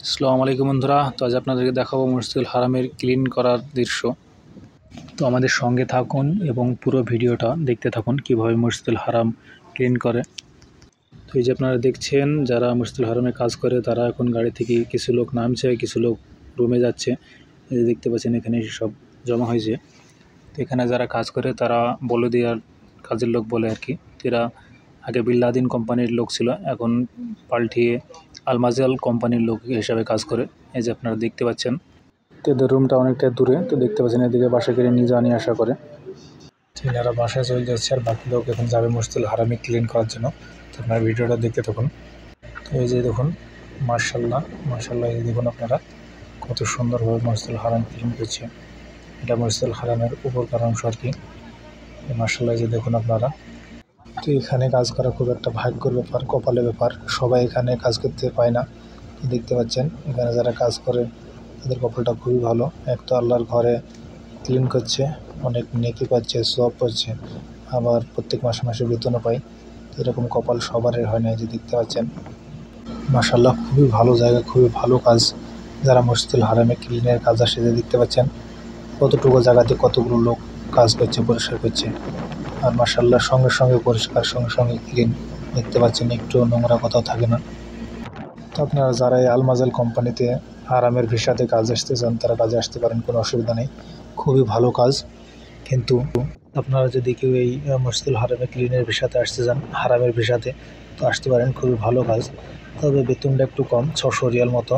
আসসালামু আলাইকুম বন্ধুরা। তো আজ আপনাদেরকে দেখাবো মসজিদুল হারামের ক্লিন করার দৃশ্য। তো আমাদের সঙ্গে থাকুন এবং পুরো ভিডিওটা দেখতে থাকুন কিভাবে মসজিদুল হারাম ক্লিন করে। তো এই যে আপনারা দেখছেন যারা মসজিদুল হারামে কাজ করে তারা এখন গাড়ি থেকে কিছু লোক নামছে, কিছু লোক রুমে যাচ্ছে। এই যে দেখতে পাচ্ছেন এখানে সব জমা হয়েছে। তো এখানে যারা কাজ করে তারা বলে দেওয়ার কাজের লোক বলে আর কি। এরা আগে বিল্লাদিন কোম্পানির লোক ছিল, এখন পাল্টিয়ে আলমাজাল কোম্পানির লোক হিসাবে কাজ করে। এই যে আপনারা দেখতে পাচ্ছেন। তো এদের রুমটা অনেকটা দূরে, তো দেখতে পাচ্ছেন এদিকে বাসা করে নিয়ে যাওয়া নিয়ে আসা করে। এনারা বাসায় চলে যাচ্ছে আর বাকি লোক এখন যাবে মসজিদুল হারামে ক্লিন করার জন্য। তো আপনারা ভিডিওটা দেখতে থাকুন। তো এই যে দেখুন, মার্শাল্লাহ মার্শাল্লাহ, এই দেখুন আপনারা কত সুন্দরভাবে মসজিদুল হারাম ক্লিন করছে। এটা মসজিদুল হারামের উপরকার অংশ আর কি। মার্শাল্লাহ, যে দেখুন আপনারা। তো এখানে কাজ করা খুব একটা ভাগ্যের ব্যাপার, কপালের ব্যাপার। সবাই এখানে কাজ করতে পায় না। দেখতে পাচ্ছেন এখানে যারা কাজ করে তাদের কপালটা খুবই ভালো। এক তো আল্লাহর ঘরে ক্লিন করছে, অনেক নেকি পাচ্ছে, সওয়াব পাচ্ছে, আবার প্রত্যেক মাসে মাসে বেতনও পায়। এরকম কপাল সবারই হয় না। যে দেখতে পাচ্ছেন মাশাআল্লাহ, খুবই ভালো জায়গা, খুবই ভালো কাজ। যারা মসজিদুল হারামে ক্লিনের কাজ আসে, যে দেখতে পাচ্ছেন কতটুকু জায়গাতে কতগুলো লোক কাজ করছে, পরিষ্কার করছে। আর মাশাআল্লাহ সঙ্গে সঙ্গে পরিষ্কার, সঙ্গে সঙ্গে ক্লিন। দেখতে পাচ্ছেন একটু নোংরা কোথাও থাকে না। তো আপনারা যারা এই আলমাজাল কোম্পানিতে হারামের ভিসাতে কাজ আসতে চান তারা কাজে আসতে পারেন, কোনো অসুবিধা নেই। খুবই ভালো কাজ। কিন্তু আপনারা যদি কেউ এই মসজিদুল হারামে ক্লিনের ভিসাতে আসতে চান, হারামের ভিসাতে, তো আসতে পারেন, খুবই ভালো কাজ। তবে বেতনটা একটু কম, 600 রিয়াল মতো।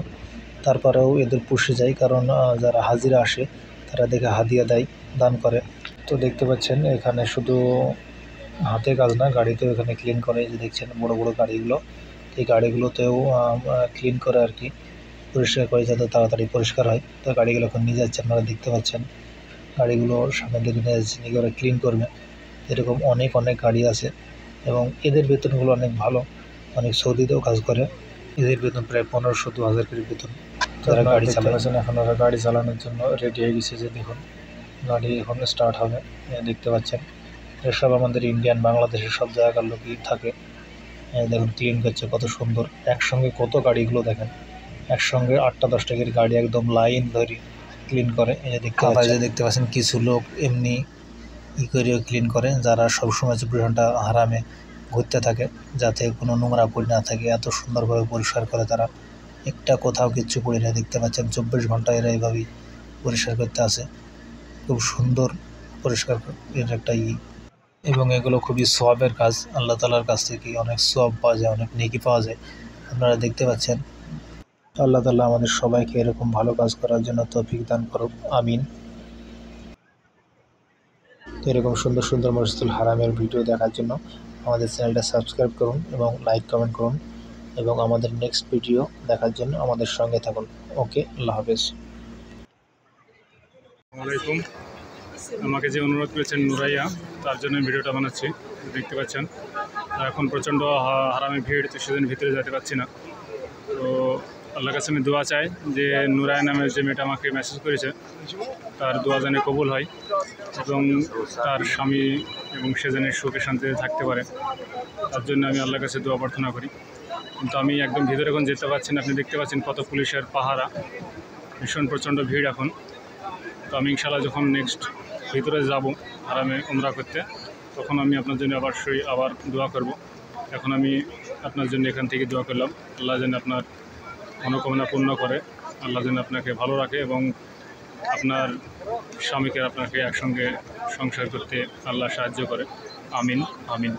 তারপরেও এদের পুষে যায়, কারণ যারা হাজিরা আসে তারা দেখে হাদিয়া দেয়, দান করে। তো দেখতে পাচ্ছেন এখানে শুধু হাতে কাজ না, গাড়িতেও এখানে ক্লিন করে। যে দেখছেন বড় বড় গাড়িগুলো, এই গাড়িগুলোতেও ক্লিন করে আর কি, পরিষ্কার করে যাতে তাড়াতাড়ি পরিষ্কার হয়। তো গাড়িগুলো এখন নিয়ে যাচ্ছে, আপনারা দেখতে পাচ্ছেন। গাড়িগুলো সামনের দিকে নিয়ে যাচ্ছে, নিয়ে ওরা ক্লিন করবে। এরকম অনেক অনেক গাড়ি আছে এবং এদের বেতনগুলো অনেক ভালো। অনেক সৌদিতেও কাজ করে, এদের বেতন প্রায় 1500-2000 করে বেতন। তারা গাড়ি চালাচ্ছেন, এখন ওরা গাড়ি চালানোর জন্য রেডি হয়ে গেছে। যে দেখুন গাড়ি এখন স্টার্ট হবে, দেখতে পাচ্ছেন। এসব আমাদের ইন্ডিয়ান, বাংলাদেশের সব জায়গার লোকই থাকে। দেখুন ক্লিন করছে কত সুন্দর। একসঙ্গে কত গাড়িগুলো দেখেন, একসঙ্গে 8টা-10টা করে গাড়ি একদম লাইন ধরে ক্লিন করে। এই যে দেখতে পাচ্ছেন, দেখতে পাচ্ছেন কিছু লোক এমনি করেও ক্লিন করে, যারা সবসময় 24 ঘন্টা হারামে ঘুরতে থাকে যাতে কোনো নোংরা পড়ে না থাকে। এত সুন্দরভাবে পরিষ্কার করে তারা, একটা কোথাও কিচ্ছু পড়ে না। দেখতে পাচ্ছেন 24 ঘন্টা এরা এইভাবেই পরিষ্কার করতে আসে। খুব সুন্দর পরিষ্কার এর একটা এবং এগুলো খুবই সওয়াবের কাজ। আল্লাহ তাআলার কাছ থেকে অনেক সওয়াব পাওয়া যায়, অনেক নেকি পাওয়া যায়। আপনারা দেখতে পাচ্ছেন। আল্লাহ তাআলা আমাদের সবাইকে এরকম ভালো কাজ করার জন্য তৌফিক দান করুক, আমিন। এরকম সুন্দর সুন্দর মসজিদুল হারামের ভিডিও দেখার জন্য আমাদের চ্যানেলটা সাবস্ক্রাইব করুন এবং লাইক কমেন্ট করুন, এবং আমাদের নেক্সট ভিডিও দেখার জন্য আমাদের সঙ্গে থাকুন। ওকে, আল্লাহ হাফেজ। আসসালামু আলাইকুম। আমাকে যে অনুরোধ করেছেন নুরাইয়া, তার জন্য ভিডিওটা বানাচ্ছি। দেখতে পাচ্ছেন এখন প্রচণ্ড হারামে ভিড়, তো সেদিন ভিতরে যেতে পারছি না। তো আল্লাহর কাছে আমি দোয়া চাই যে নুরাইয়া নামের যে মেয়েটা আমাকে মেসেজ করেছে তার দোয়া যেন কবুল হয় এবং তার স্বামী এবং সে যেন সুখে শান্তিতে থাকতে পারে, তার জন্য আমি আল্লাহর কাছে দোয়া প্রার্থনা করি। কিন্তু আমি একদম ভিতরে এখন যেতে পারছি না। আপনি দেখতে পাচ্ছেন কত পুলিশের পাহারা, ভীষণ প্রচণ্ড ভিড় এখন। তো আমি ইনশাআল্লাহ যখন নেক্সট ভিতরে যাব হারামে উমরা করতে, তখন আমি আপনার জন্য অবশ্যই আবার দোয়া করব। এখন আমি আপনার জন্য এখান থেকে দোয়া করলাম, আল্লাহ যেন আপনার মনোকামনা পূর্ণ করে, আল্লাহ যেন আপনাকে ভালো রাখে এবং আপনার স্বামীকে আপনাকে একসঙ্গে সংসার করতে আল্লাহ সাহায্য করে। আমিন আমিন।